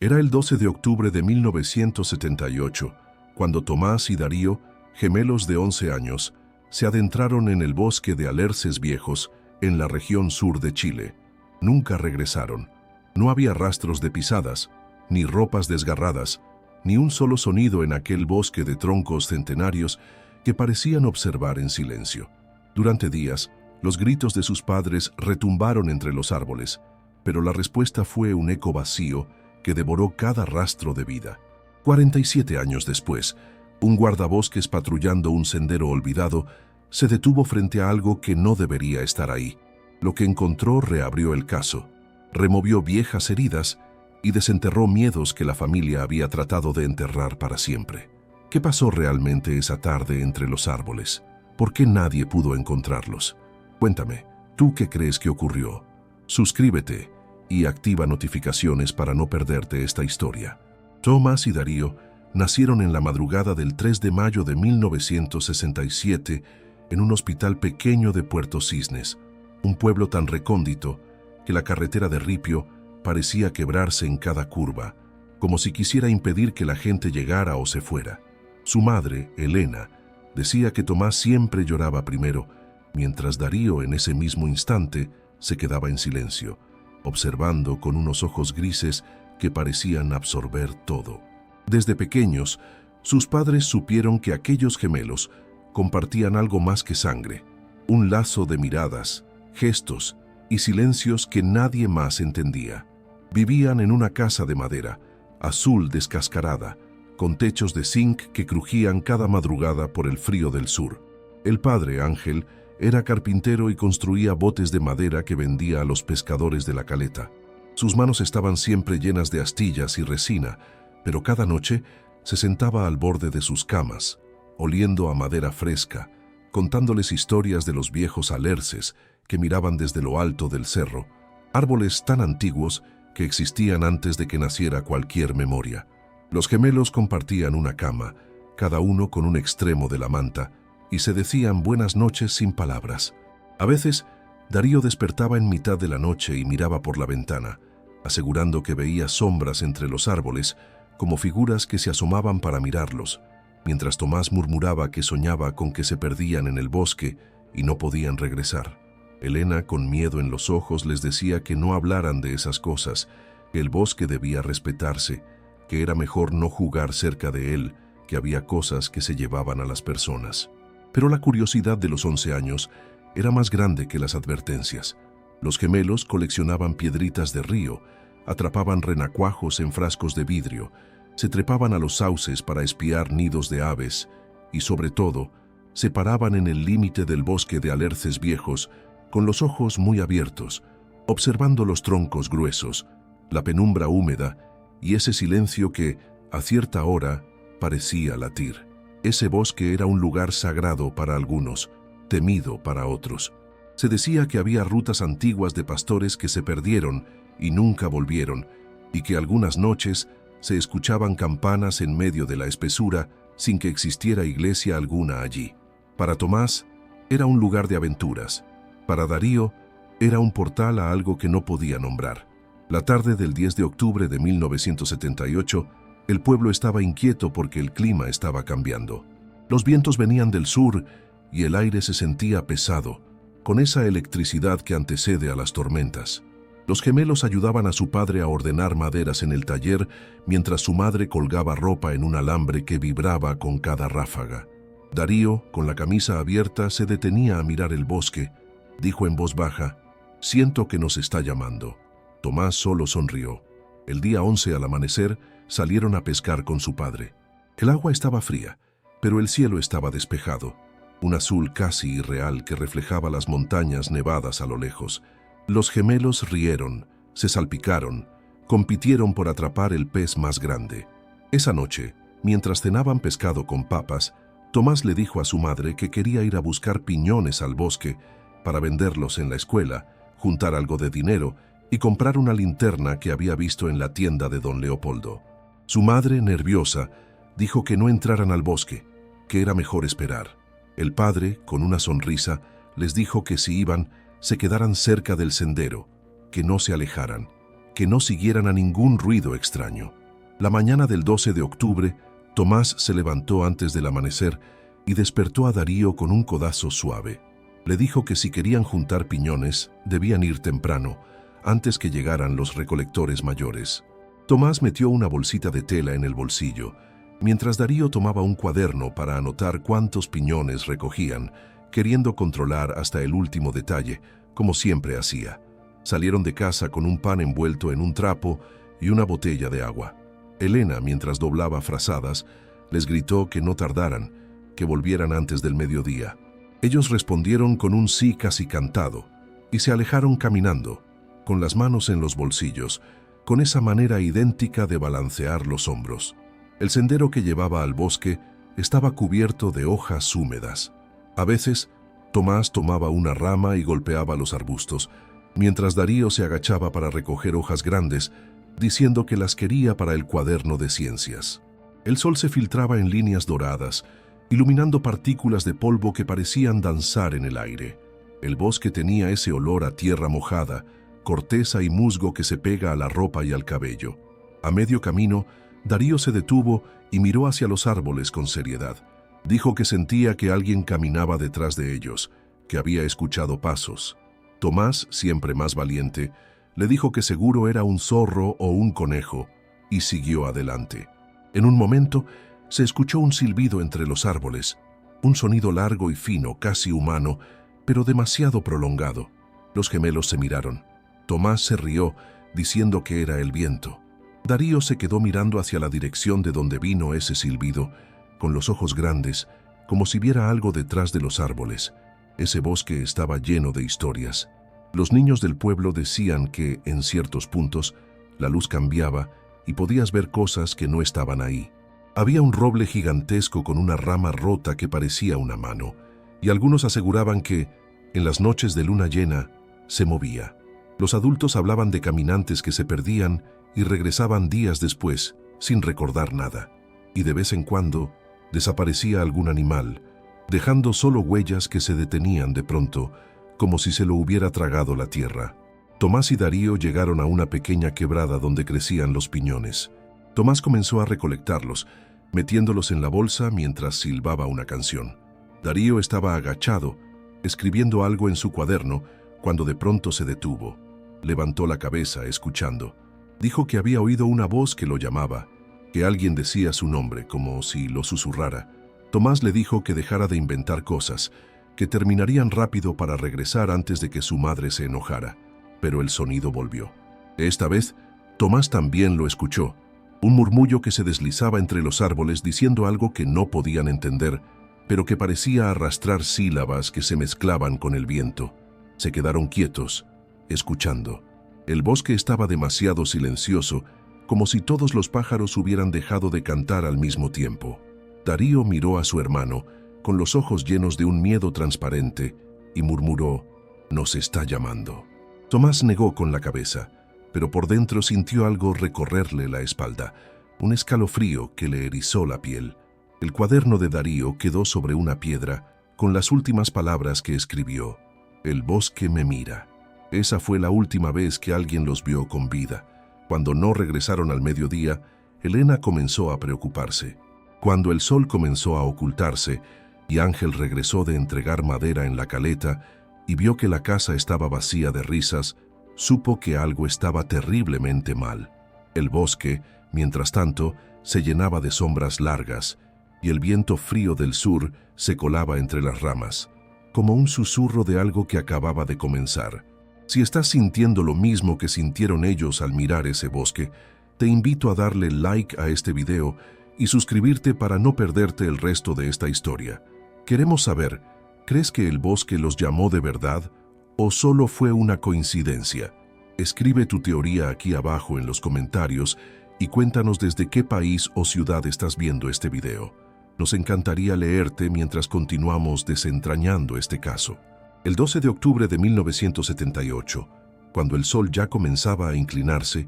Era el 12 de octubre de 1978, cuando Tomás y Darío, gemelos de 11 años, se adentraron en el bosque de Alerces Viejos, en la región sur de Chile. Nunca regresaron. No había rastros de pisadas, ni ropas desgarradas, ni un solo sonido en aquel bosque de troncos centenarios que parecían observar en silencio. Durante días, los gritos de sus padres retumbaron entre los árboles, pero la respuesta fue un eco vacío que devoró cada rastro de vida. 47 años después, un guardabosques patrullando un sendero olvidado se detuvo frente a algo que no debería estar ahí. Lo que encontró reabrió el caso, removió viejas heridas y desenterró miedos que la familia había tratado de enterrar para siempre. ¿Qué pasó realmente esa tarde entre los árboles? ¿Por qué nadie pudo encontrarlos? Cuéntame, ¿tú qué crees que ocurrió? Suscríbete y activa notificaciones para no perderte esta historia. Tomás y Darío nacieron en la madrugada del 3 de mayo de 1967 en un hospital pequeño de Puerto Cisnes, un pueblo tan recóndito que la carretera de ripio parecía quebrarse en cada curva, como si quisiera impedir que la gente llegara o se fuera. Su madre, Elena, decía que Tomás siempre lloraba primero, mientras Darío en ese mismo instante se quedaba en silencio, observando con unos ojos grises que parecían absorber todo. Desde pequeños, sus padres supieron que aquellos gemelos compartían algo más que sangre, un lazo de miradas, gestos y silencios que nadie más entendía. Vivían en una casa de madera, azul descascarada, con techos de zinc que crujían cada madrugada por el frío del sur. El padre, Ángel, era carpintero y construía botes de madera que vendía a los pescadores de la caleta. Sus manos estaban siempre llenas de astillas y resina, pero cada noche se sentaba al borde de sus camas, oliendo a madera fresca, contándoles historias de los viejos alerces que miraban desde lo alto del cerro, árboles tan antiguos que existían antes de que naciera cualquier memoria. Los gemelos compartían una cama, cada uno con un extremo de la manta, y se decían buenas noches sin palabras. A veces, Darío despertaba en mitad de la noche y miraba por la ventana, asegurando que veía sombras entre los árboles, como figuras que se asomaban para mirarlos, mientras Tomás murmuraba que soñaba con que se perdían en el bosque y no podían regresar. Elena, con miedo en los ojos, les decía que no hablaran de esas cosas, que el bosque debía respetarse, que era mejor no jugar cerca de él, que había cosas que se llevaban a las personas. Pero la curiosidad de los 11 años era más grande que las advertencias. Los gemelos coleccionaban piedritas de río, atrapaban renacuajos en frascos de vidrio, se trepaban a los sauces para espiar nidos de aves y, sobre todo, se paraban en el límite del bosque de Alerces Viejos con los ojos muy abiertos, observando los troncos gruesos, la penumbra húmeda y ese silencio que, a cierta hora, parecía latir. Ese bosque era un lugar sagrado para algunos, temido para otros. Se decía que había rutas antiguas de pastores que se perdieron y nunca volvieron, y que algunas noches se escuchaban campanas en medio de la espesura sin que existiera iglesia alguna allí. Para Tomás era un lugar de aventuras. Para Darío era un portal a algo que no podía nombrar. La tarde del 10 de octubre de 1978, el pueblo estaba inquieto porque el clima estaba cambiando. Los vientos venían del sur y el aire se sentía pesado, con esa electricidad que antecede a las tormentas. Los gemelos ayudaban a su padre a ordenar maderas en el taller mientras su madre colgaba ropa en un alambre que vibraba con cada ráfaga. Darío, con la camisa abierta, se detenía a mirar el bosque. Dijo en voz baja: «Siento que nos está llamando». Tomás solo sonrió. El día 11 al amanecer salieron a pescar con su padre. El agua estaba fría, pero el cielo estaba despejado, un azul casi irreal que reflejaba las montañas nevadas a lo lejos. Los gemelos rieron, se salpicaron, compitieron por atrapar el pez más grande. Esa noche, mientras cenaban pescado con papas, Tomás le dijo a su madre que quería ir a buscar piñones al bosque para venderlos en la escuela, juntar algo de dinero y comprar una linterna que había visto en la tienda de don Leopoldo. Su madre, nerviosa, dijo que no entraran al bosque, que era mejor esperar. El padre, con una sonrisa, les dijo que si iban, se quedaran cerca del sendero, que no se alejaran. que no siguieran a ningún ruido extraño. La mañana del 12 de octubre, Tomás se levantó antes del amanecer y despertó a Darío con un codazo suave. Le dijo que si querían juntar piñones, debían ir temprano, antes que llegaran los recolectores mayores. Tomás metió una bolsita de tela en el bolsillo, mientras Darío tomaba un cuaderno para anotar cuántos piñones recogían, queriendo controlar hasta el último detalle, como siempre hacía. Salieron de casa con un pan envuelto en un trapo y una botella de agua. Elena, mientras doblaba frazadas, les gritó que no tardaran, que volvieran antes del mediodía. Ellos respondieron con un sí casi cantado y se alejaron caminando, con las manos en los bolsillos, con esa manera idéntica de balancear los hombros. El sendero que llevaba al bosque estaba cubierto de hojas húmedas. A veces, Tomás tomaba una rama y golpeaba los arbustos, mientras Darío se agachaba para recoger hojas grandes, diciendo que las quería para el cuaderno de ciencias. El sol se filtraba en líneas doradas, iluminando partículas de polvo que parecían danzar en el aire. El bosque tenía ese olor a tierra mojada, corteza y musgo que se pega a la ropa y al cabello. A medio camino, Darío se detuvo y miró hacia los árboles con seriedad. Dijo que sentía que alguien caminaba detrás de ellos, que había escuchado pasos. Tomás, siempre más valiente, le dijo que seguro era un zorro o un conejo, y siguió adelante. En un momento, se escuchó un silbido entre los árboles, un sonido largo y fino, casi humano, pero demasiado prolongado. Los gemelos se miraron. Tomás se rió, diciendo que era el viento. Darío se quedó mirando hacia la dirección de donde vino ese silbido, con los ojos grandes, como si viera algo detrás de los árboles. Ese bosque estaba lleno de historias. Los niños del pueblo decían que, en ciertos puntos, la luz cambiaba y podías ver cosas que no estaban ahí. Había un roble gigantesco con una rama rota que parecía una mano, y algunos aseguraban que, en las noches de luna llena, se movía. Los adultos hablaban de caminantes que se perdían y regresaban días después, sin recordar nada. Y de vez en cuando, desaparecía algún animal, dejando solo huellas que se detenían de pronto, como si se lo hubiera tragado la tierra. Tomás y Darío llegaron a una pequeña quebrada donde crecían los piñones. Tomás comenzó a recolectarlos, metiéndolos en la bolsa mientras silbaba una canción. Darío estaba agachado, escribiendo algo en su cuaderno, cuando de pronto se detuvo. Levantó la cabeza, escuchando. Dijo que había oído una voz que lo llamaba, que alguien decía su nombre, como si lo susurrara. Tomás le dijo que dejara de inventar cosas, que terminarían rápido para regresar antes de que su madre se enojara. Pero el sonido volvió. Esta vez, Tomás también lo escuchó. Un murmullo que se deslizaba entre los árboles diciendo algo que no podían entender, pero que parecía arrastrar sílabas que se mezclaban con el viento. Se quedaron quietos, escuchando. El bosque estaba demasiado silencioso, como si todos los pájaros hubieran dejado de cantar al mismo tiempo. Darío miró a su hermano, con los ojos llenos de un miedo transparente, y murmuró, «Nos está llamando». Tomás negó con la cabeza, pero por dentro sintió algo recorrerle la espalda, un escalofrío que le erizó la piel. El cuaderno de Darío quedó sobre una piedra, con las últimas palabras que escribió, «El bosque me mira». Esa fue la última vez que alguien los vio con vida. Cuando no regresaron al mediodía, Elena comenzó a preocuparse. Cuando el sol comenzó a ocultarse y Ángel regresó de entregar madera en la caleta y vio que la casa estaba vacía de risas, supo que algo estaba terriblemente mal. El bosque, mientras tanto, se llenaba de sombras largas y el viento frío del sur se colaba entre las ramas, como un susurro de algo que acababa de comenzar. Si estás sintiendo lo mismo que sintieron ellos al mirar ese bosque, te invito a darle like a este video y suscribirte para no perderte el resto de esta historia. Queremos saber, ¿crees que el bosque los llamó de verdad o solo fue una coincidencia? Escribe tu teoría aquí abajo en los comentarios y cuéntanos desde qué país o ciudad estás viendo este video. Nos encantaría leerte mientras continuamos desentrañando este caso. El 12 de octubre de 1978, cuando el sol ya comenzaba a inclinarse,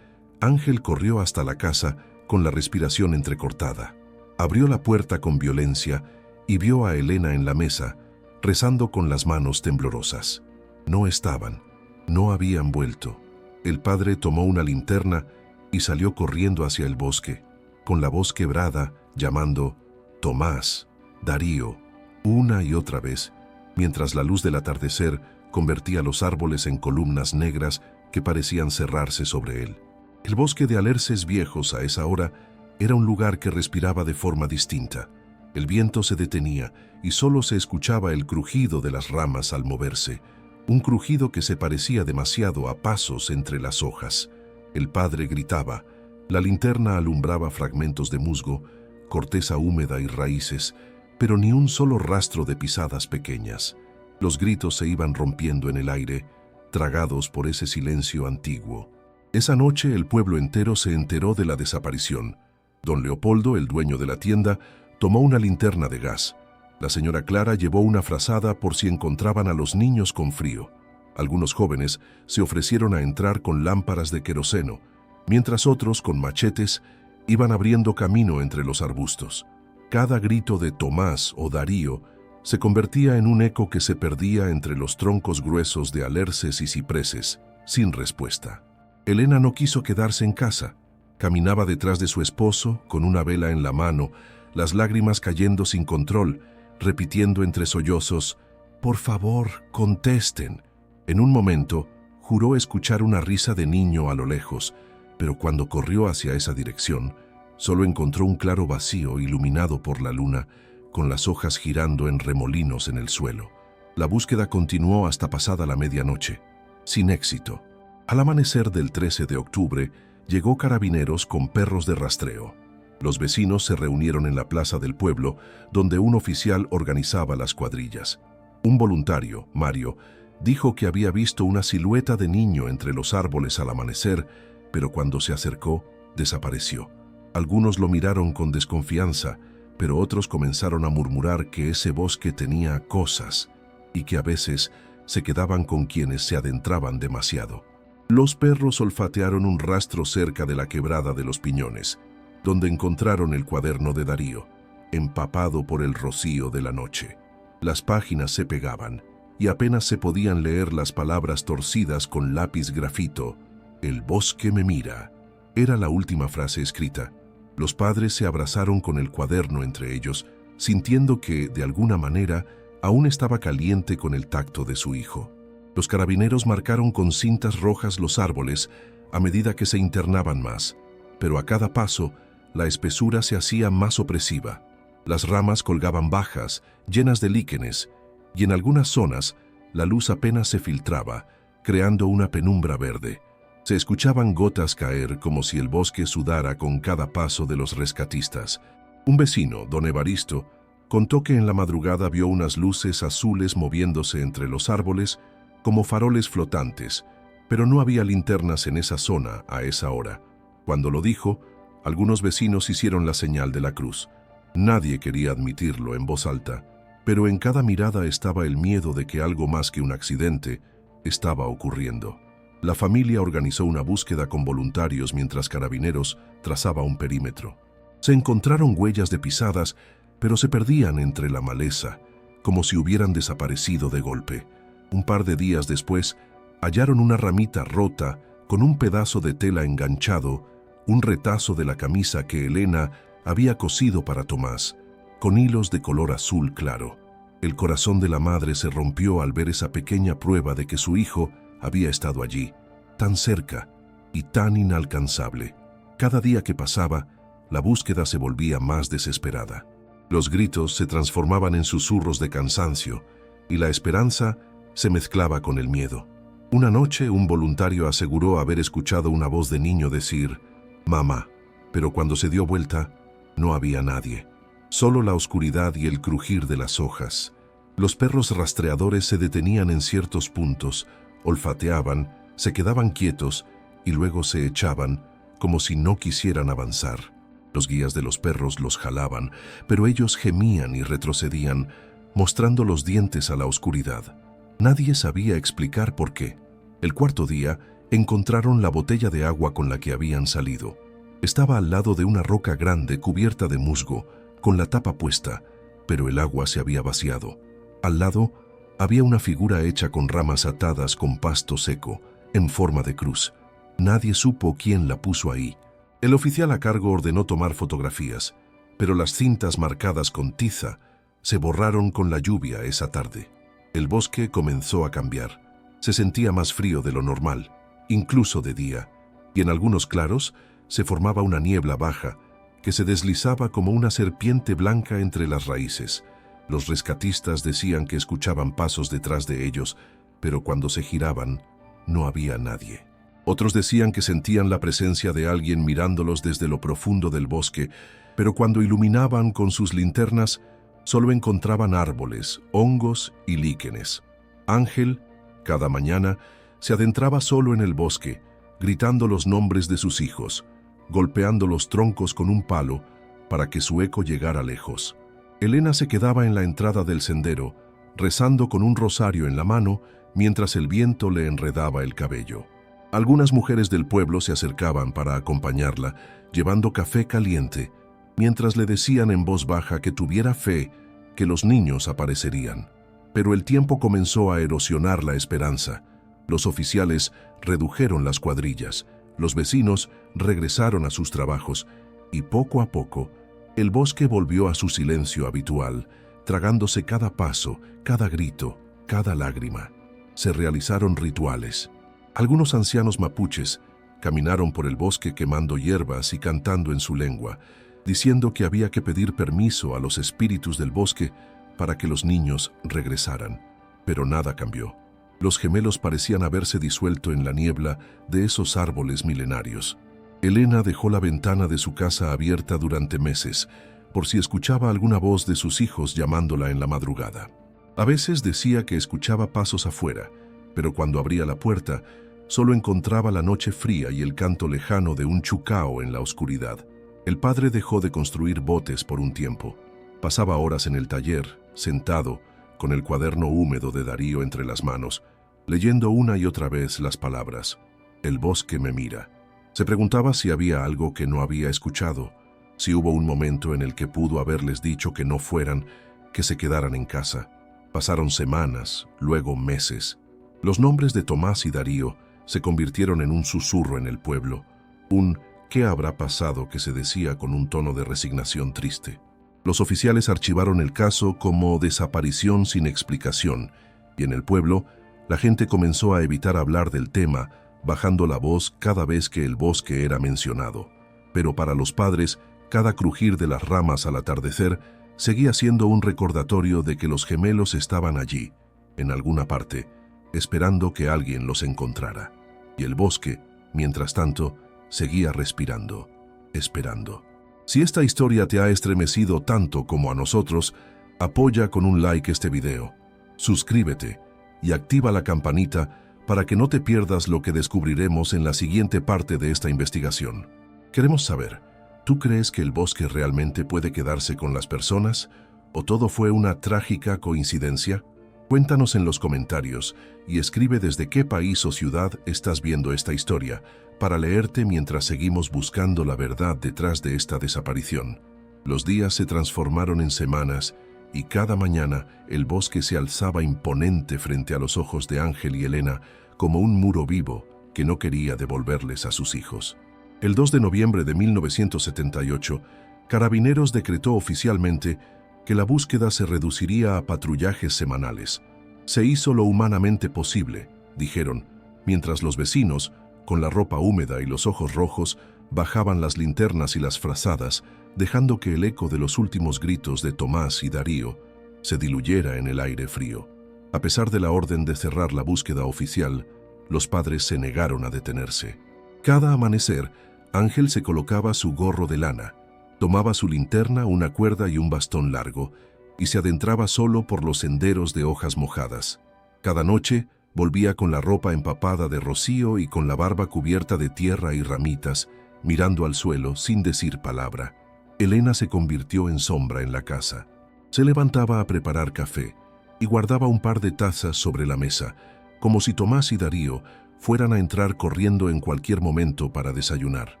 Ángel corrió hasta la casa con la respiración entrecortada. Abrió la puerta con violencia y vio a Elena en la mesa, rezando con las manos temblorosas. No estaban, no habían vuelto. El padre tomó una linterna y salió corriendo hacia el bosque, con la voz quebrada, llamando «Tomás, Darío», una y otra vez, mientras la luz del atardecer convertía los árboles en columnas negras que parecían cerrarse sobre él. El bosque de alerces viejos a esa hora era un lugar que respiraba de forma distinta. El viento se detenía y solo se escuchaba el crujido de las ramas al moverse, un crujido que se parecía demasiado a pasos entre las hojas. El padre gritaba, la linterna alumbraba fragmentos de musgo, corteza húmeda y raíces, pero ni un solo rastro de pisadas pequeñas. Los gritos se iban rompiendo en el aire, tragados por ese silencio antiguo. Esa noche el pueblo entero se enteró de la desaparición. Don Leopoldo, el dueño de la tienda, tomó una linterna de gas. La señora Clara llevó una frazada por si encontraban a los niños con frío. Algunos jóvenes se ofrecieron a entrar con lámparas de queroseno, mientras otros, con machetes, iban abriendo camino entre los arbustos. Cada grito de Tomás o Darío se convertía en un eco que se perdía entre los troncos gruesos de alerces y cipreses, sin respuesta. Elena no quiso quedarse en casa. Caminaba detrás de su esposo, con una vela en la mano, las lágrimas cayendo sin control, repitiendo entre sollozos, «Por favor, contesten». En un momento, juró escuchar una risa de niño a lo lejos, pero cuando corrió hacia esa dirección, solo encontró un claro vacío iluminado por la luna, con las hojas girando en remolinos en el suelo. La búsqueda continuó hasta pasada la medianoche, sin éxito. Al amanecer del 13 de octubre, llegó Carabineros con perros de rastreo. Los vecinos se reunieron en la plaza del pueblo, donde un oficial organizaba las cuadrillas. Un voluntario, Mario, dijo que había visto una silueta de niño entre los árboles al amanecer, pero cuando se acercó, desapareció. Algunos lo miraron con desconfianza, pero otros comenzaron a murmurar que ese bosque tenía cosas y que a veces se quedaban con quienes se adentraban demasiado. Los perros olfatearon un rastro cerca de la quebrada de los Piñones, donde encontraron el cuaderno de Darío, empapado por el rocío de la noche. Las páginas se pegaban y apenas se podían leer las palabras torcidas con lápiz grafito. «El bosque me mira» era la última frase escrita. Los padres se abrazaron con el cuaderno entre ellos, sintiendo que, de alguna manera, aún estaba caliente con el tacto de su hijo. Los carabineros marcaron con cintas rojas los árboles a medida que se internaban más, pero a cada paso, la espesura se hacía más opresiva. Las ramas colgaban bajas, llenas de líquenes, y en algunas zonas la luz apenas se filtraba, creando una penumbra verde. Se escuchaban gotas caer como si el bosque sudara con cada paso de los rescatistas. Un vecino, don Evaristo, contó que en la madrugada vio unas luces azules moviéndose entre los árboles como faroles flotantes, pero no había linternas en esa zona a esa hora. Cuando lo dijo, algunos vecinos hicieron la señal de la cruz. Nadie quería admitirlo en voz alta, pero en cada mirada estaba el miedo de que algo más que un accidente estaba ocurriendo. La familia organizó una búsqueda con voluntarios mientras Carabineros trazaba un perímetro. Se encontraron huellas de pisadas, pero se perdían entre la maleza, como si hubieran desaparecido de golpe. Un par de días después, hallaron una ramita rota con un pedazo de tela enganchado, un retazo de la camisa que Elena había cosido para Tomás, con hilos de color azul claro. El corazón de la madre se rompió al ver esa pequeña prueba de que su hijo había estado allí, tan cerca y tan inalcanzable. Cada día que pasaba, la búsqueda se volvía más desesperada. Los gritos se transformaban en susurros de cansancio y la esperanza se mezclaba con el miedo. Una noche, un voluntario aseguró haber escuchado una voz de niño decir «Mamá», pero cuando se dio vuelta, no había nadie. Solo la oscuridad y el crujir de las hojas. Los perros rastreadores se detenían en ciertos puntos, olfateaban, se quedaban quietos y luego se echaban, como si no quisieran avanzar. Los guías de los perros los jalaban, pero ellos gemían y retrocedían, mostrando los dientes a la oscuridad. Nadie sabía explicar por qué. El cuarto día, encontraron la botella de agua con la que habían salido. Estaba al lado de una roca grande cubierta de musgo, con la tapa puesta, pero el agua se había vaciado. Al lado, había una figura hecha con ramas atadas con pasto seco, en forma de cruz. Nadie supo quién la puso ahí. El oficial a cargo ordenó tomar fotografías, pero las cintas marcadas con tiza se borraron con la lluvia esa tarde. El bosque comenzó a cambiar. Se sentía más frío de lo normal, incluso de día, y en algunos claros se formaba una niebla baja que se deslizaba como una serpiente blanca entre las raíces. Los rescatistas decían que escuchaban pasos detrás de ellos, pero cuando se giraban, no había nadie. Otros decían que sentían la presencia de alguien mirándolos desde lo profundo del bosque, pero cuando iluminaban con sus linternas, solo encontraban árboles, hongos y líquenes. Ángel, cada mañana, se adentraba solo en el bosque, gritando los nombres de sus hijos, golpeando los troncos con un palo para que su eco llegara lejos. Elena se quedaba en la entrada del sendero, rezando con un rosario en la mano mientras el viento le enredaba el cabello. Algunas mujeres del pueblo se acercaban para acompañarla, llevando café caliente, mientras le decían en voz baja que tuviera fe, que los niños aparecerían. Pero el tiempo comenzó a erosionar la esperanza. Los oficiales redujeron las cuadrillas, los vecinos regresaron a sus trabajos y poco a poco el bosque volvió a su silencio habitual, tragándose cada paso, cada grito, cada lágrima. Se realizaron rituales. Algunos ancianos mapuches caminaron por el bosque quemando hierbas y cantando en su lengua, diciendo que había que pedir permiso a los espíritus del bosque para que los niños regresaran. Pero nada cambió. Los gemelos parecían haberse disuelto en la niebla de esos árboles milenarios. Elena dejó la ventana de su casa abierta durante meses, por si escuchaba alguna voz de sus hijos llamándola en la madrugada. A veces decía que escuchaba pasos afuera, pero cuando abría la puerta, solo encontraba la noche fría y el canto lejano de un chucao en la oscuridad. El padre dejó de construir botes por un tiempo. Pasaba horas en el taller, sentado, con el cuaderno húmedo de Darío entre las manos, leyendo una y otra vez las palabras: «El bosque me mira». Se preguntaba si había algo que no había escuchado, si hubo un momento en el que pudo haberles dicho que no fueran, que se quedaran en casa. Pasaron semanas, luego meses. Los nombres de Tomás y Darío se convirtieron en un susurro en el pueblo, un «¿qué habrá pasado?», que se decía con un tono de resignación triste. Los oficiales archivaron el caso como desaparición sin explicación, y en el pueblo la gente comenzó a evitar hablar del tema, bajando la voz cada vez que el bosque era mencionado. Pero para los padres, cada crujir de las ramas al atardecer seguía siendo un recordatorio de que los gemelos estaban allí, en alguna parte, esperando que alguien los encontrara. Y el bosque, mientras tanto, seguía respirando, esperando. Si esta historia te ha estremecido tanto como a nosotros, apoya con un like este video, suscríbete y activa la campanita para que no te pierdas lo que descubriremos en la siguiente parte de esta investigación. Queremos saber, ¿tú crees que el bosque realmente puede quedarse con las personas? ¿O todo fue una trágica coincidencia? Cuéntanos en los comentarios y escribe desde qué país o ciudad estás viendo esta historia para leerte mientras seguimos buscando la verdad detrás de esta desaparición. Los días se transformaron en semanas y cada mañana el bosque se alzaba imponente frente a los ojos de Ángel y Elena como un muro vivo que no quería devolverles a sus hijos. El 2 de noviembre de 1978, Carabineros decretó oficialmente que la búsqueda se reduciría a patrullajes semanales. Se hizo lo humanamente posible, dijeron, mientras los vecinos, con la ropa húmeda y los ojos rojos, bajaban las linternas y las frazadas, dejando que el eco de los últimos gritos de Tomás y Darío se diluyera en el aire frío. A pesar de la orden de cerrar la búsqueda oficial, los padres se negaron a detenerse. Cada amanecer, Ángel se colocaba su gorro de lana, tomaba su linterna, una cuerda y un bastón largo, y se adentraba solo por los senderos de hojas mojadas. Cada noche, volvía con la ropa empapada de rocío y con la barba cubierta de tierra y ramitas, mirando al suelo sin decir palabra. Elena se convirtió en sombra en la casa. Se levantaba a preparar café y guardaba un par de tazas sobre la mesa, como si Tomás y Darío fueran a entrar corriendo en cualquier momento para desayunar.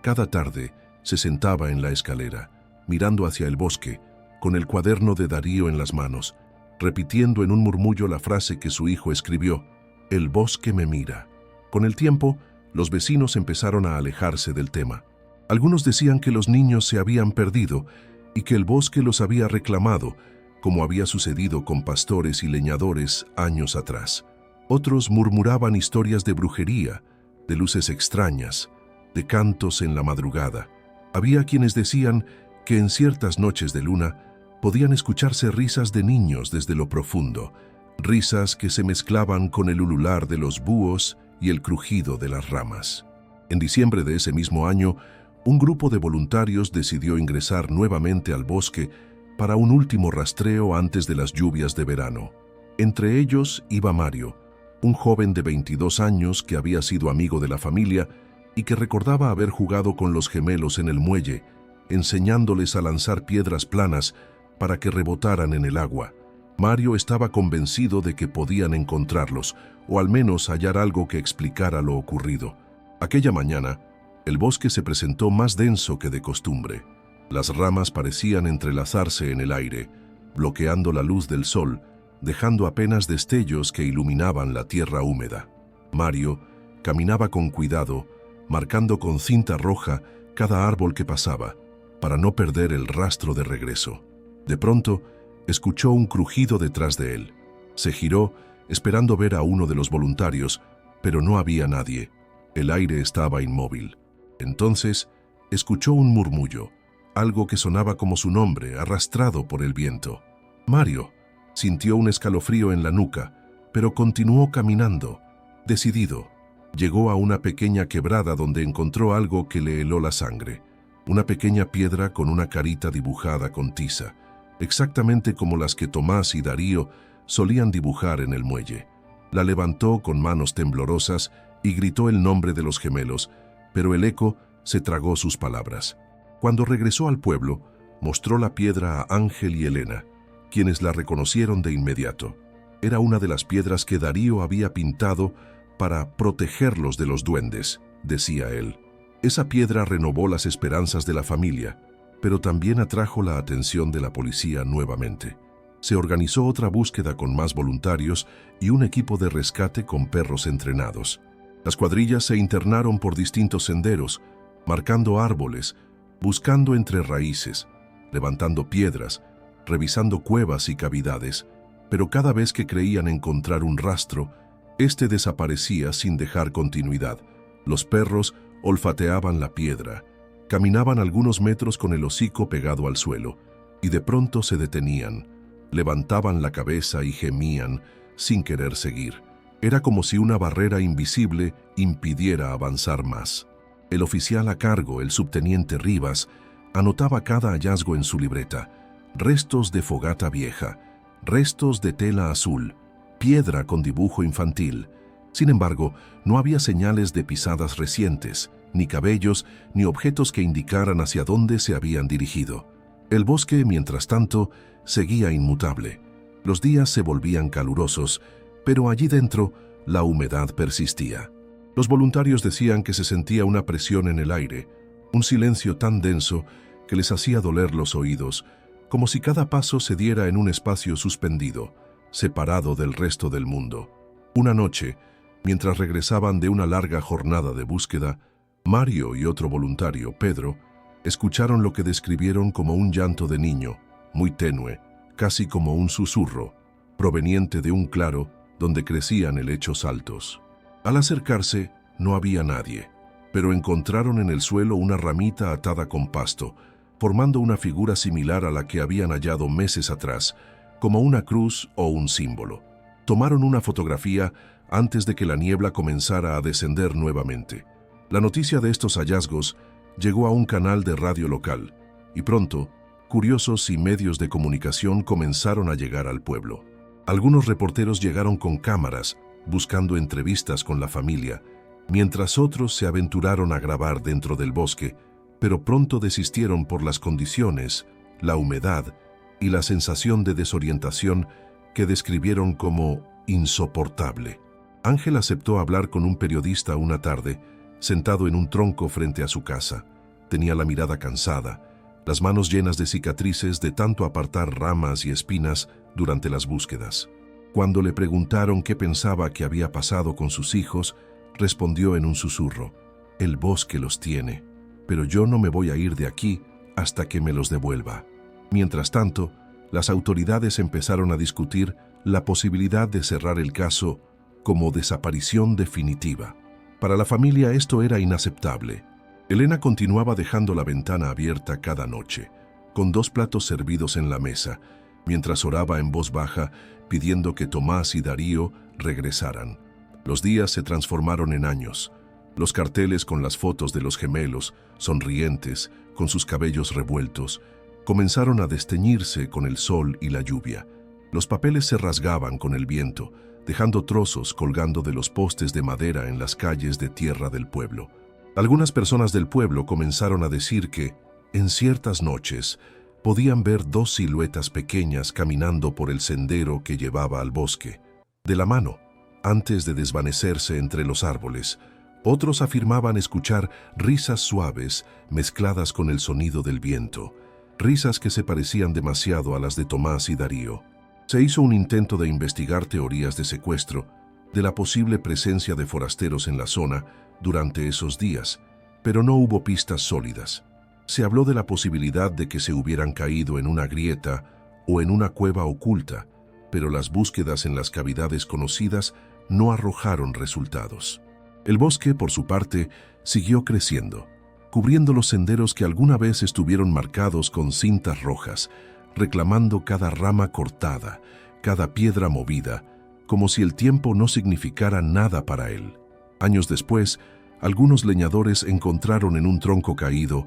Cada tarde se sentaba en la escalera, mirando hacia el bosque, con el cuaderno de Darío en las manos, repitiendo en un murmullo la frase que su hijo escribió: «El bosque me mira». Con el tiempo, los vecinos empezaron a alejarse del tema. Algunos decían que los niños se habían perdido y que el bosque los había reclamado, como había sucedido con pastores y leñadores años atrás. Otros murmuraban historias de brujería, de luces extrañas, de cantos en la madrugada. Había quienes decían que en ciertas noches de luna podían escucharse risas de niños desde lo profundo, risas que se mezclaban con el ulular de los búhos y el crujido de las ramas. En diciembre de ese mismo año, un grupo de voluntarios decidió ingresar nuevamente al bosque para un último rastreo antes de las lluvias de verano. Entre ellos iba Mario, un joven de 22 años que había sido amigo de la familia y que recordaba haber jugado con los gemelos en el muelle, enseñándoles a lanzar piedras planas para que rebotaran en el agua. Mario estaba convencido de que podían encontrarlos, o al menos hallar algo que explicara lo ocurrido. Aquella mañana, el bosque se presentó más denso que de costumbre. Las ramas parecían entrelazarse en el aire, bloqueando la luz del sol, dejando apenas destellos que iluminaban la tierra húmeda. Mario caminaba con cuidado, marcando con cinta roja cada árbol que pasaba, para no perder el rastro de regreso. De pronto, escuchó un crujido detrás de él. Se giró, esperando ver a uno de los voluntarios, pero no había nadie. El aire estaba inmóvil. Entonces, escuchó un murmullo, algo que sonaba como su nombre, arrastrado por el viento. Mario sintió un escalofrío en la nuca, pero continuó caminando, decidido. Llegó a una pequeña quebrada donde encontró algo que le heló la sangre. Una pequeña piedra con una carita dibujada con tiza, exactamente como las que Tomás y Darío solían dibujar en el muelle. La levantó con manos temblorosas y gritó el nombre de los gemelos, pero el eco se tragó sus palabras. Cuando regresó al pueblo, mostró la piedra a Ángel y Elena, quienes la reconocieron de inmediato. Era una de las piedras que Darío había pintado para protegerlos de los duendes, decía él. Esa piedra renovó las esperanzas de la familia, pero también atrajo la atención de la policía nuevamente. Se organizó otra búsqueda con más voluntarios y un equipo de rescate con perros entrenados. Las cuadrillas se internaron por distintos senderos, marcando árboles, buscando entre raíces, levantando piedras, revisando cuevas y cavidades, pero cada vez que creían encontrar un rastro, este desaparecía sin dejar continuidad. Los perros olfateaban la piedra, caminaban algunos metros con el hocico pegado al suelo, y de pronto se detenían, levantaban la cabeza y gemían sin querer seguir. Era como si una barrera invisible impidiera avanzar más. El oficial a cargo, el subteniente Rivas, anotaba cada hallazgo en su libreta: restos de fogata vieja, restos de tela azul, piedra con dibujo infantil. Sin embargo, no había señales de pisadas recientes, ni cabellos, ni objetos que indicaran hacia dónde se habían dirigido. El bosque, mientras tanto, seguía inmutable. Los días se volvían calurosos, pero allí dentro la humedad persistía. Los voluntarios decían que se sentía una presión en el aire, un silencio tan denso que les hacía doler los oídos, como si cada paso se diera en un espacio suspendido, separado del resto del mundo. Una noche, mientras regresaban de una larga jornada de búsqueda, Mario y otro voluntario, Pedro, escucharon lo que describieron como un llanto de niño, muy tenue, casi como un susurro, proveniente de un claro donde crecían helechos altos. Al acercarse, no había nadie, pero encontraron en el suelo una ramita atada con pasto, formando una figura similar a la que habían hallado meses atrás, como una cruz o un símbolo. Tomaron una fotografía antes de que la niebla comenzara a descender nuevamente. La noticia de estos hallazgos llegó a un canal de radio local, y pronto, curiosos y medios de comunicación comenzaron a llegar al pueblo. Algunos reporteros llegaron con cámaras, buscando entrevistas con la familia, mientras otros se aventuraron a grabar dentro del bosque, pero pronto desistieron por las condiciones, la humedad y la sensación de desorientación que describieron como insoportable. Ángel aceptó hablar con un periodista una tarde, sentado en un tronco frente a su casa. Tenía la mirada cansada, las manos llenas de cicatrices de tanto apartar ramas y espinas durante las búsquedas. Cuando le preguntaron qué pensaba que había pasado con sus hijos, respondió en un susurro. El bosque los tiene, pero yo no me voy a ir de aquí hasta que me los devuelva. Mientras tanto, las autoridades empezaron a discutir la posibilidad de cerrar el caso como desaparición definitiva. Para la familia esto era inaceptable. Elena continuaba dejando la ventana abierta cada noche, con 2 platos servidos en la mesa, mientras oraba en voz baja pidiendo que Tomás y Darío regresaran. Los días se transformaron en años. Los carteles con las fotos de los gemelos, sonrientes, con sus cabellos revueltos, comenzaron a desteñirse con el sol y la lluvia. Los papeles se rasgaban con el viento, dejando trozos colgando de los postes de madera en las calles de tierra del pueblo. Algunas personas del pueblo comenzaron a decir que, en ciertas noches, podían ver 2 siluetas pequeñas caminando por el sendero que llevaba al bosque. De la mano, antes de desvanecerse entre los árboles, otros afirmaban escuchar risas suaves mezcladas con el sonido del viento, risas que se parecían demasiado a las de Tomás y Darío. Se hizo un intento de investigar teorías de secuestro, de la posible presencia de forasteros en la zona durante esos días, pero no hubo pistas sólidas. Se habló de la posibilidad de que se hubieran caído en una grieta o en una cueva oculta, pero las búsquedas en las cavidades conocidas no arrojaron resultados. El bosque, por su parte, siguió creciendo, cubriendo los senderos que alguna vez estuvieron marcados con cintas rojas, reclamando cada rama cortada, cada piedra movida, como si el tiempo no significara nada para él. Años después, algunos leñadores encontraron en un tronco caído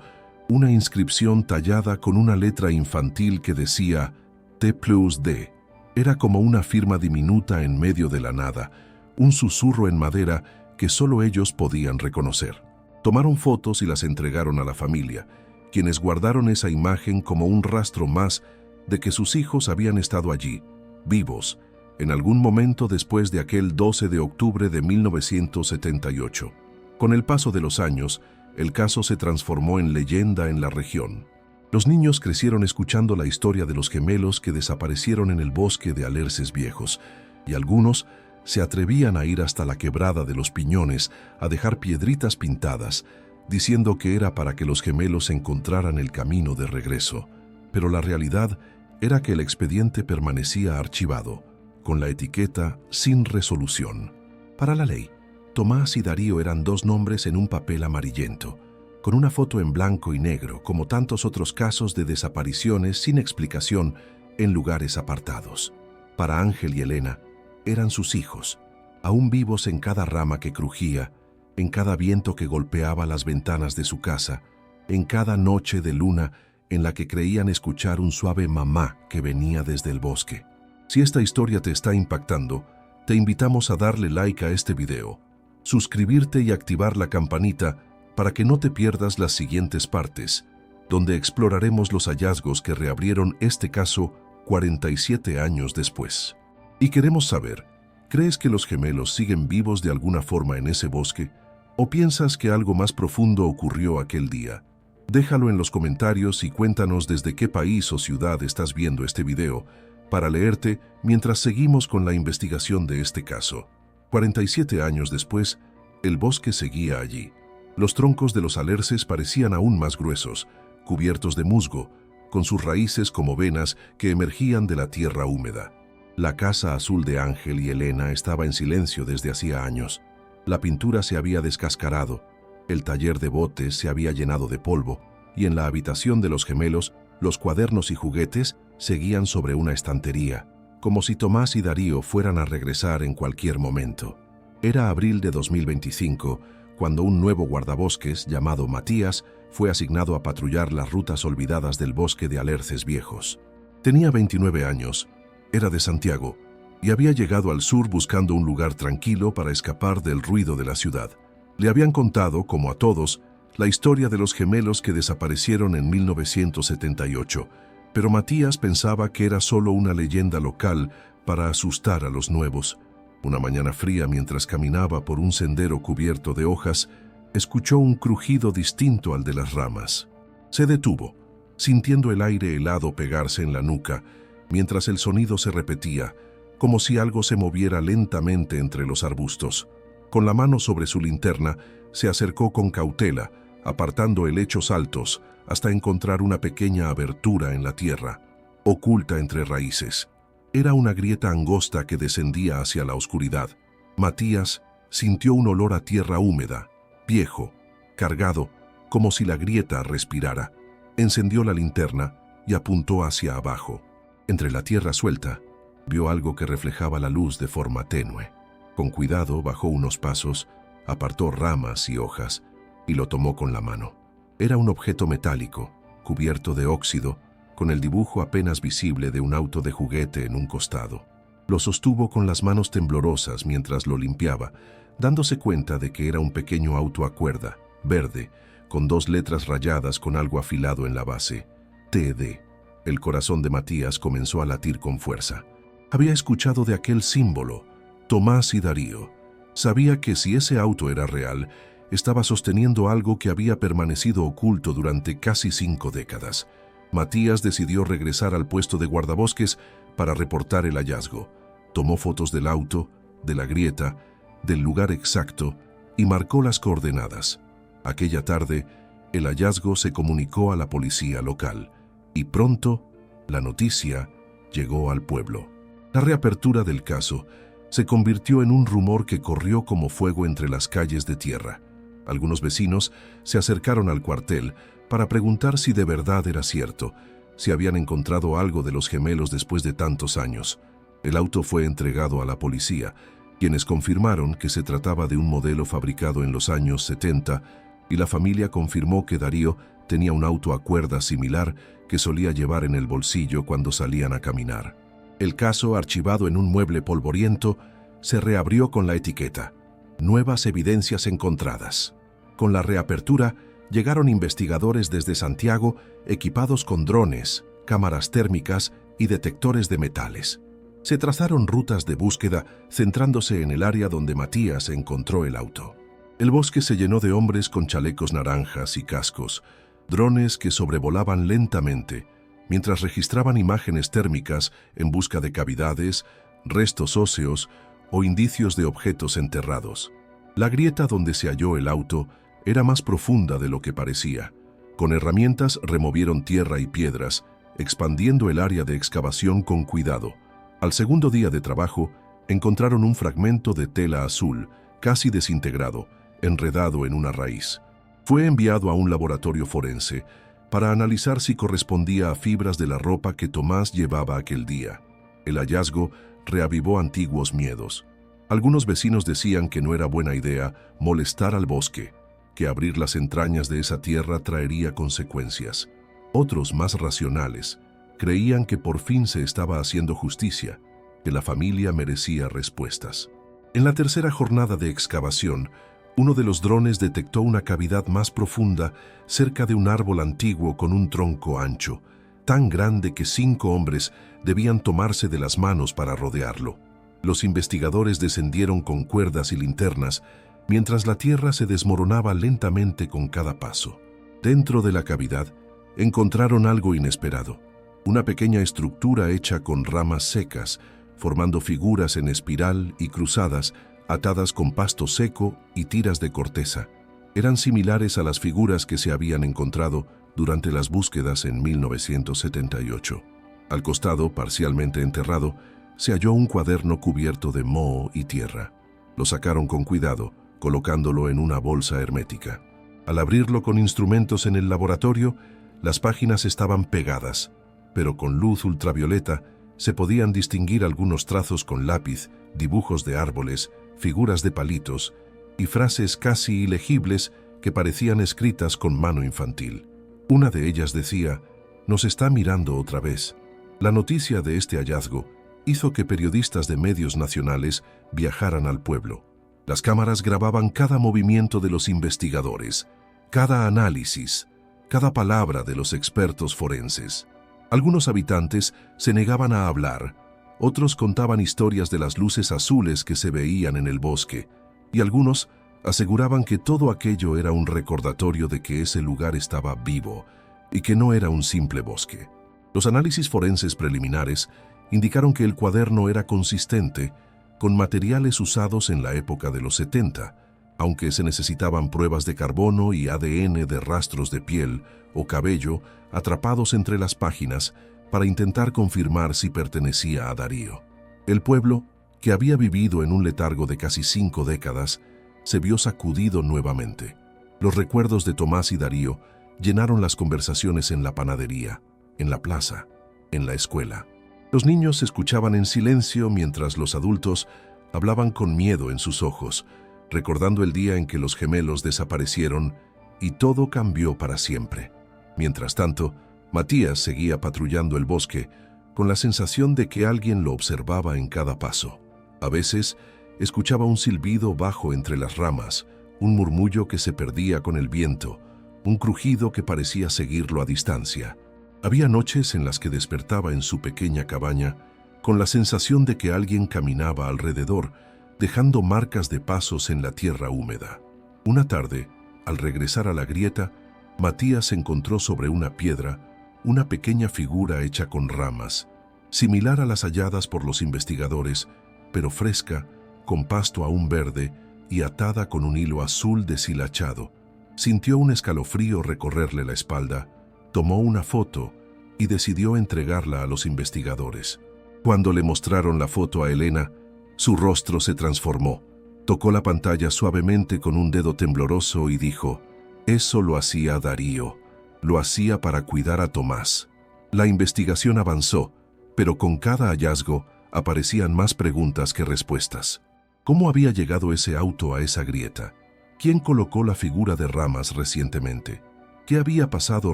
una inscripción tallada con una letra infantil que decía T+D. Era como una firma diminuta en medio de la nada, un susurro en madera que solo ellos podían reconocer. Tomaron fotos y las entregaron a la familia, quienes guardaron esa imagen como un rastro más de que sus hijos habían estado allí, vivos, en algún momento después de aquel 12 de octubre de 1978. Con el paso de los años, el caso se transformó en leyenda en la región. Los niños crecieron escuchando la historia de los gemelos que desaparecieron en el bosque de Alerces Viejos, y algunos se atrevían a ir hasta la quebrada de los Piñones a dejar piedritas pintadas, diciendo que era para que los gemelos encontraran el camino de regreso. Pero la realidad era que el expediente permanecía archivado, con la etiqueta sin resolución. Para la ley, Tomás y Darío eran 2 nombres en un papel amarillento, con una foto en blanco y negro, como tantos otros casos de desapariciones sin explicación en lugares apartados. Para Ángel y Elena, eran sus hijos, aún vivos en cada rama que crujía, en cada viento que golpeaba las ventanas de su casa, en cada noche de luna en la que creían escuchar un suave mamá que venía desde el bosque. Si esta historia te está impactando, te invitamos a darle like a este video, suscribirte y activar la campanita para que no te pierdas las siguientes partes, donde exploraremos los hallazgos que reabrieron este caso 47 años después. Y queremos saber, ¿crees que los gemelos siguen vivos de alguna forma en ese bosque? ¿O piensas que algo más profundo ocurrió aquel día? Déjalo en los comentarios y cuéntanos desde qué país o ciudad estás viendo este video para leerte mientras seguimos con la investigación de este caso. 47 años después, el bosque seguía allí. Los troncos de los alerces parecían aún más gruesos, cubiertos de musgo, con sus raíces como venas que emergían de la tierra húmeda. La casa azul de Ángel y Elena estaba en silencio desde hacía años. La pintura se había descascarado, el taller de botes se había llenado de polvo, y en la habitación de los gemelos, los cuadernos y juguetes seguían sobre una estantería, como si Tomás y Darío fueran a regresar en cualquier momento. Era abril de 2025, cuando un nuevo guardabosques llamado Matías fue asignado a patrullar las rutas olvidadas del bosque de Alerces Viejos. Tenía 29 años, era de Santiago, y había llegado al sur buscando un lugar tranquilo para escapar del ruido de la ciudad. Le habían contado, como a todos, la historia de los gemelos que desaparecieron en 1978, pero Matías pensaba que era solo una leyenda local para asustar a los nuevos. Una mañana fría, mientras caminaba por un sendero cubierto de hojas, escuchó un crujido distinto al de las ramas. Se detuvo, sintiendo el aire helado pegarse en la nuca, mientras el sonido se repetía, como si algo se moviera lentamente entre los arbustos. Con la mano sobre su linterna, se acercó con cautela, apartando helechos altos hasta encontrar una pequeña abertura en la tierra, oculta entre raíces. Era una grieta angosta que descendía hacia la oscuridad. Matías sintió un olor a tierra húmeda, viejo, cargado, como si la grieta respirara. Encendió la linterna y apuntó hacia abajo. Entre la tierra suelta, vio algo que reflejaba la luz de forma tenue. Con cuidado bajó unos pasos, apartó ramas y hojas y lo tomó con la mano. Era un objeto metálico, cubierto de óxido, con el dibujo apenas visible de un auto de juguete en un costado. Lo sostuvo con las manos temblorosas mientras lo limpiaba, dándose cuenta de que era un pequeño auto a cuerda, verde, con 2 letras rayadas con algo afilado en la base. TD. El corazón de Matías comenzó a latir con fuerza. Había escuchado de aquel símbolo, Tomás y Darío. Sabía que si ese auto era real, estaba sosteniendo algo que había permanecido oculto durante casi 5 décadas. Matías decidió regresar al puesto de guardabosques para reportar el hallazgo. Tomó fotos del auto, de la grieta, del lugar exacto y marcó las coordenadas. Aquella tarde, el hallazgo se comunicó a la policía local y pronto la noticia llegó al pueblo. La reapertura del caso se convirtió en un rumor que corrió como fuego entre las calles de tierra. Algunos vecinos se acercaron al cuartel para preguntar si de verdad era cierto, si habían encontrado algo de los gemelos después de tantos años. El auto fue entregado a la policía, quienes confirmaron que se trataba de un modelo fabricado en los años 70, y la familia confirmó que Darío tenía un auto a cuerdas similar que solía llevar en el bolsillo cuando salían a caminar. El caso, archivado en un mueble polvoriento, se reabrió con la etiqueta «Nuevas evidencias encontradas». Con la reapertura, llegaron investigadores desde Santiago equipados con drones, cámaras térmicas y detectores de metales. Se trazaron rutas de búsqueda centrándose en el área donde Matías encontró el auto. El bosque se llenó de hombres con chalecos naranjas y cascos, drones que sobrevolaban lentamente, mientras registraban imágenes térmicas en busca de cavidades, restos óseos o indicios de objetos enterrados. La grieta donde se halló el auto era más profunda de lo que parecía. Con herramientas removieron tierra y piedras, expandiendo el área de excavación con cuidado. Al segundo día de trabajo, encontraron un fragmento de tela azul, casi desintegrado, enredado en una raíz. Fue enviado a un laboratorio forense para analizar si correspondía a fibras de la ropa que Tomás llevaba aquel día. El hallazgo reavivó antiguos miedos. Algunos vecinos decían que no era buena idea molestar al bosque, que abrir las entrañas de esa tierra traería consecuencias. Otros, más racionales, creían que por fin se estaba haciendo justicia, que la familia merecía respuestas. En la tercera jornada de excavación, uno de los drones detectó una cavidad más profunda cerca de un árbol antiguo con un tronco ancho, tan grande que 5 hombres debían tomarse de las manos para rodearlo. Los investigadores descendieron con cuerdas y linternas, mientras la tierra se desmoronaba lentamente con cada paso. Dentro de la cavidad, encontraron algo inesperado, una pequeña estructura hecha con ramas secas, formando figuras en espiral y cruzadas, atadas con pasto seco y tiras de corteza. Eran similares a las figuras que se habían encontrado durante las búsquedas en 1978. Al costado, parcialmente enterrado, se halló un cuaderno cubierto de moho y tierra. Lo sacaron con cuidado, colocándolo en una bolsa hermética. Al abrirlo con instrumentos en el laboratorio, las páginas estaban pegadas, pero con luz ultravioleta se podían distinguir algunos trazos con lápiz, dibujos de árboles, figuras de palitos y frases casi ilegibles que parecían escritas con mano infantil. Una de ellas decía: «Nos está mirando otra vez». La noticia de este hallazgo hizo que periodistas de medios nacionales viajaran al pueblo. Las cámaras grababan cada movimiento de los investigadores, cada análisis, cada palabra de los expertos forenses. Algunos habitantes se negaban a hablar, otros contaban historias de las luces azules que se veían en el bosque, y algunos aseguraban que todo aquello era un recordatorio de que ese lugar estaba vivo y que no era un simple bosque. Los análisis forenses preliminares indicaron que el cuaderno era consistente, con materiales usados en la época de los 70, aunque se necesitaban pruebas de carbono y ADN de rastros de piel o cabello atrapados entre las páginas para intentar confirmar si pertenecía a Darío. El pueblo, que había vivido en un letargo de casi 5 décadas, se vio sacudido nuevamente. Los recuerdos de Tomás y Darío llenaron las conversaciones en la panadería, en la plaza, en la escuela. Los niños escuchaban en silencio mientras los adultos hablaban con miedo en sus ojos, recordando el día en que los gemelos desaparecieron y todo cambió para siempre. Mientras tanto, Matías seguía patrullando el bosque con la sensación de que alguien lo observaba en cada paso. A veces, escuchaba un silbido bajo entre las ramas, un murmullo que se perdía con el viento, un crujido que parecía seguirlo a distancia. Había noches en las que despertaba en su pequeña cabaña con la sensación de que alguien caminaba alrededor, dejando marcas de pasos en la tierra húmeda. Una tarde, al regresar a la grieta, Matías encontró sobre una piedra una pequeña figura hecha con ramas, similar a las halladas por los investigadores, pero fresca, con pasto aún verde y atada con un hilo azul deshilachado. Sintió un escalofrío recorrerle la espalda, tomó una foto y decidió entregarla a los investigadores. Cuando le mostraron la foto a Elena, su rostro se transformó. Tocó la pantalla suavemente con un dedo tembloroso y dijo: «Eso lo hacía Darío. Lo hacía para cuidar a Tomás». La investigación avanzó, pero con cada hallazgo aparecían más preguntas que respuestas. ¿Cómo había llegado ese auto a esa grieta? ¿Quién colocó la figura de ramas recientemente? ¿Qué había pasado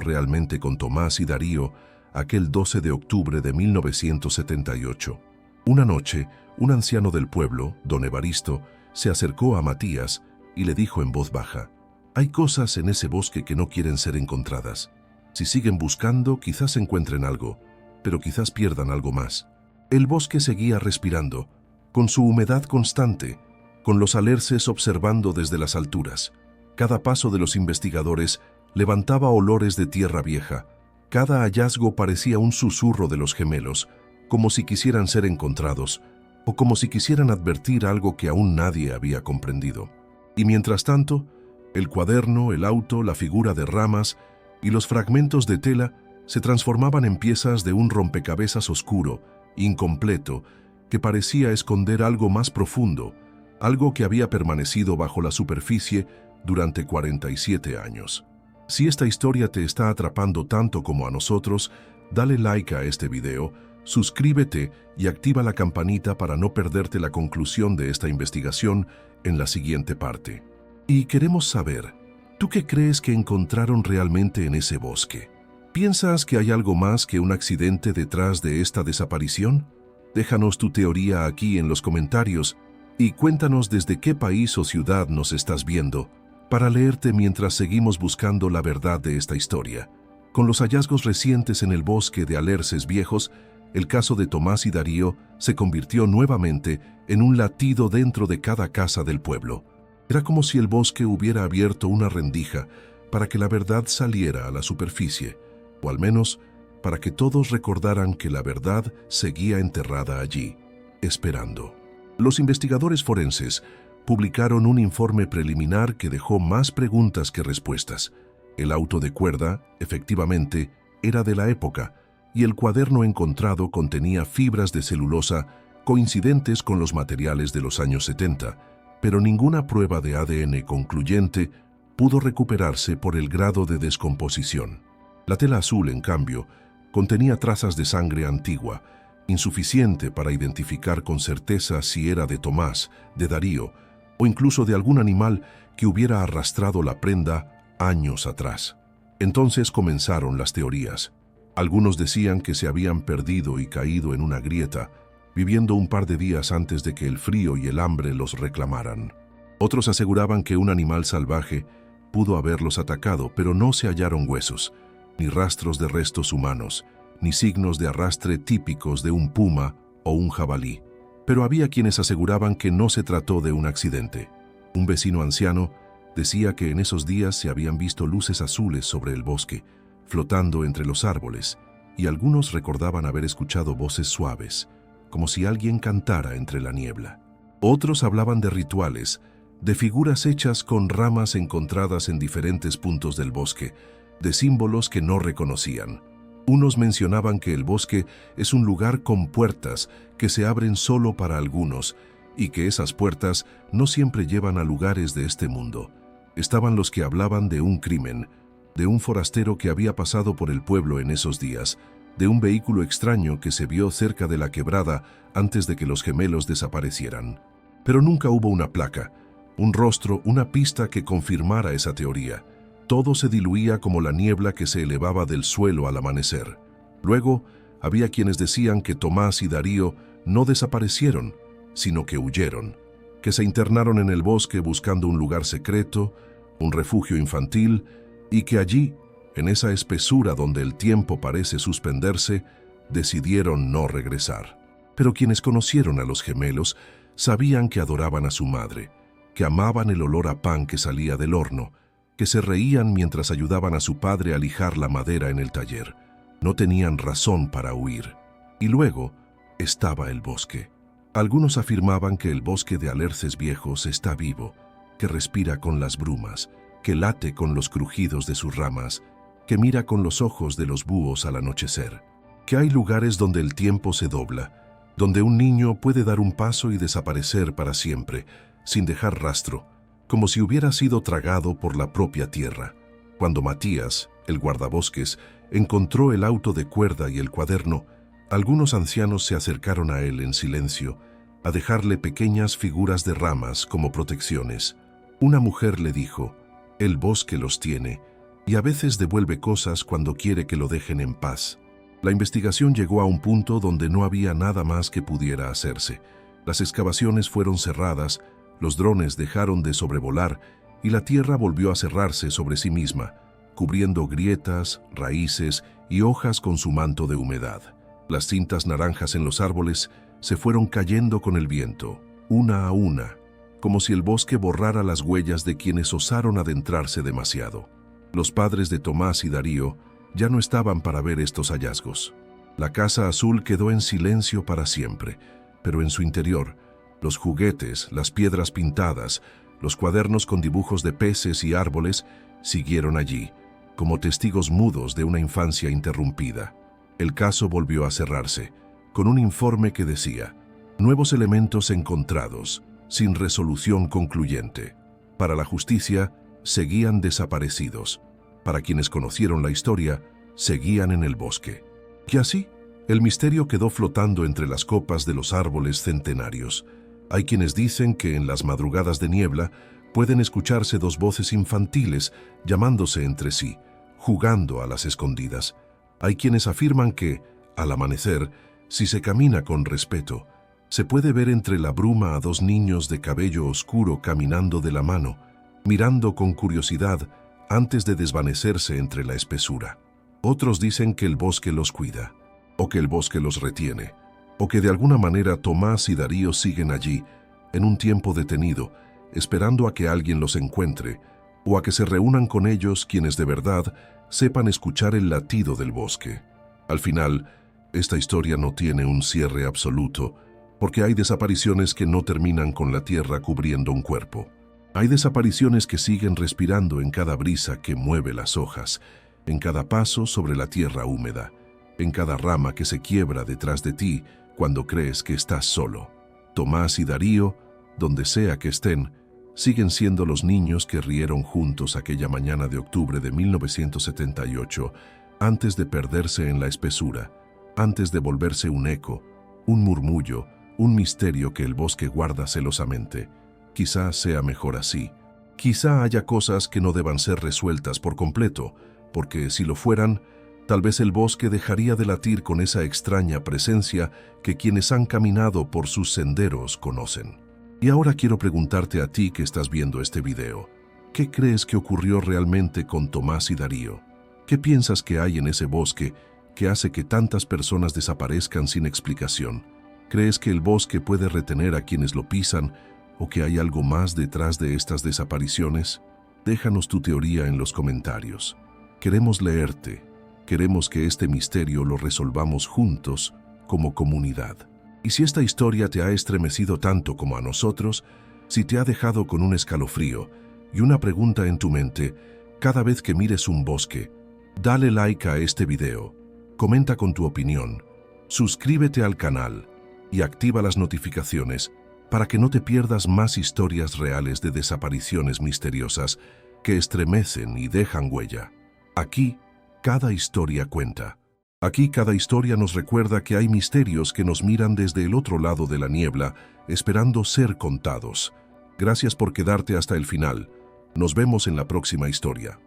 realmente con Tomás y Darío aquel 12 de octubre de 1978? Una noche, un anciano del pueblo, don Evaristo, se acercó a Matías y le dijo en voz baja: «Hay cosas en ese bosque que no quieren ser encontradas. Si siguen buscando, quizás encuentren algo, pero quizás pierdan algo más». El bosque seguía respirando, con su humedad constante, con los alerces observando desde las alturas. Cada paso de los investigadores levantaba olores de tierra vieja. Cada hallazgo parecía un susurro de los gemelos, como si quisieran ser encontrados, o como si quisieran advertir algo que aún nadie había comprendido. Y mientras tanto, el cuaderno, el auto, la figura de ramas y los fragmentos de tela se transformaban en piezas de un rompecabezas oscuro, incompleto, que parecía esconder algo más profundo, algo que había permanecido bajo la superficie durante 47 años. Si esta historia te está atrapando tanto como a nosotros, dale like a este video, suscríbete y activa la campanita para no perderte la conclusión de esta investigación en la siguiente parte. Y queremos saber, ¿tú qué crees que encontraron realmente en ese bosque? ¿Piensas que hay algo más que un accidente detrás de esta desaparición? Déjanos tu teoría aquí en los comentarios y cuéntanos desde qué país o ciudad nos estás viendo para leerte mientras seguimos buscando la verdad de esta historia. Con los hallazgos recientes en el bosque de Alerces Viejos, el caso de Tomás y Darío se convirtió nuevamente en un latido dentro de cada casa del pueblo. Era como si el bosque hubiera abierto una rendija para que la verdad saliera a la superficie, o al menos para que todos recordaran que la verdad seguía enterrada allí, esperando. Los investigadores forenses publicaron un informe preliminar que dejó más preguntas que respuestas. El auto de cuerda, efectivamente, era de la época, y el cuaderno encontrado contenía fibras de celulosa coincidentes con los materiales de los años 70, pero ninguna prueba de ADN concluyente pudo recuperarse por el grado de descomposición. La tela azul, en cambio, contenía trazas de sangre antigua, insuficiente para identificar con certeza si era de Tomás, de Darío, o incluso de algún animal que hubiera arrastrado la prenda años atrás. Entonces comenzaron las teorías. Algunos decían que se habían perdido y caído en una grieta, viviendo un par de días antes de que el frío y el hambre los reclamaran. Otros aseguraban que un animal salvaje pudo haberlos atacado, pero no se hallaron huesos, ni rastros de restos humanos, ni signos de arrastre típicos de un puma o un jabalí. Pero había quienes aseguraban que no se trató de un accidente. Un vecino anciano decía que en esos días se habían visto luces azules sobre el bosque, flotando entre los árboles, y algunos recordaban haber escuchado voces suaves, como si alguien cantara entre la niebla. Otros hablaban de rituales, de figuras hechas con ramas encontradas en diferentes puntos del bosque, de símbolos que no reconocían. Unos mencionaban que el bosque es un lugar con puertas que se abren solo para algunos y que esas puertas no siempre llevan a lugares de este mundo. Estaban los que hablaban de un crimen, de un forastero que había pasado por el pueblo en esos días, de un vehículo extraño que se vio cerca de la quebrada antes de que los gemelos desaparecieran. Pero nunca hubo una placa, un rostro, una pista que confirmara esa teoría. Todo se diluía como la niebla que se elevaba del suelo al amanecer. Luego, había quienes decían que Tomás y Darío no desaparecieron, sino que huyeron, que se internaron en el bosque buscando un lugar secreto, un refugio infantil, y que allí, en esa espesura donde el tiempo parece suspenderse, decidieron no regresar. Pero quienes conocieron a los gemelos sabían que adoraban a su madre, que amaban el olor a pan que salía del horno, que se reían mientras ayudaban a su padre a lijar la madera en el taller. No tenían razón para huir. Y luego estaba el bosque. Algunos afirmaban que el bosque de Alerces Viejos está vivo, que respira con las brumas, que late con los crujidos de sus ramas, que mira con los ojos de los búhos al anochecer, que hay lugares donde el tiempo se dobla, donde un niño puede dar un paso y desaparecer para siempre, sin dejar rastro, como si hubiera sido tragado por la propia tierra. Cuando Matías, el guardabosques, encontró el auto de cuerda y el cuaderno, algunos ancianos se acercaron a él en silencio, a dejarle pequeñas figuras de ramas como protecciones. Una mujer le dijo: «El bosque los tiene, y a veces devuelve cosas cuando quiere que lo dejen en paz». La investigación llegó a un punto donde no había nada más que pudiera hacerse. Las excavaciones fueron cerradas, los drones dejaron de sobrevolar y la tierra volvió a cerrarse sobre sí misma, cubriendo grietas, raíces y hojas con su manto de humedad. Las cintas naranjas en los árboles se fueron cayendo con el viento, una a una, como si el bosque borrara las huellas de quienes osaron adentrarse demasiado. Los padres de Tomás y Darío ya no estaban para ver estos hallazgos. La casa azul quedó en silencio para siempre, pero en su interior, los juguetes, las piedras pintadas, los cuadernos con dibujos de peces y árboles siguieron allí, como testigos mudos de una infancia interrumpida. El caso volvió a cerrarse, con un informe que decía: «Nuevos elementos encontrados, sin resolución concluyente. Para la justicia, seguían desaparecidos. Para quienes conocieron la historia, seguían en el bosque». Y así, el misterio quedó flotando entre las copas de los árboles centenarios. Hay quienes dicen que en las madrugadas de niebla pueden escucharse dos voces infantiles llamándose entre sí, jugando a las escondidas. Hay quienes afirman que, al amanecer, si se camina con respeto, se puede ver entre la bruma a dos niños de cabello oscuro caminando de la mano, mirando con curiosidad antes de desvanecerse entre la espesura. Otros dicen que el bosque los cuida, o que el bosque los retiene, o que de alguna manera Tomás y Darío siguen allí, en un tiempo detenido, esperando a que alguien los encuentre, o a que se reúnan con ellos quienes de verdad sepan escuchar el latido del bosque. Al final, esta historia no tiene un cierre absoluto, porque hay desapariciones que no terminan con la tierra cubriendo un cuerpo. Hay desapariciones que siguen respirando en cada brisa que mueve las hojas, en cada paso sobre la tierra húmeda, en cada rama que se quiebra detrás de ti cuando crees que estás solo. Tomás y Darío, donde sea que estén, siguen siendo los niños que rieron juntos aquella mañana de octubre de 1978, antes de perderse en la espesura, antes de volverse un eco, un murmullo, un misterio que el bosque guarda celosamente. Quizá sea mejor así. Quizá haya cosas que no deban ser resueltas por completo, porque si lo fueran, tal vez el bosque dejaría de latir con esa extraña presencia que quienes han caminado por sus senderos conocen. Y ahora quiero preguntarte a ti que estás viendo este video, ¿qué crees que ocurrió realmente con Tomás y Darío? ¿Qué piensas que hay en ese bosque que hace que tantas personas desaparezcan sin explicación? ¿Crees que el bosque puede retener a quienes lo pisan o que hay algo más detrás de estas desapariciones? Déjanos tu teoría en los comentarios. Queremos leerte. Queremos que este misterio lo resolvamos juntos como comunidad. Y si esta historia te ha estremecido tanto como a nosotros, si te ha dejado con un escalofrío y una pregunta en tu mente cada vez que mires un bosque, dale like a este video, comenta con tu opinión, suscríbete al canal y activa las notificaciones para que no te pierdas más historias reales de desapariciones misteriosas que estremecen y dejan huella. Aquí, cada historia cuenta. Aquí cada historia nos recuerda que hay misterios que nos miran desde el otro lado de la niebla, esperando ser contados. Gracias por quedarte hasta el final. Nos vemos en la próxima historia.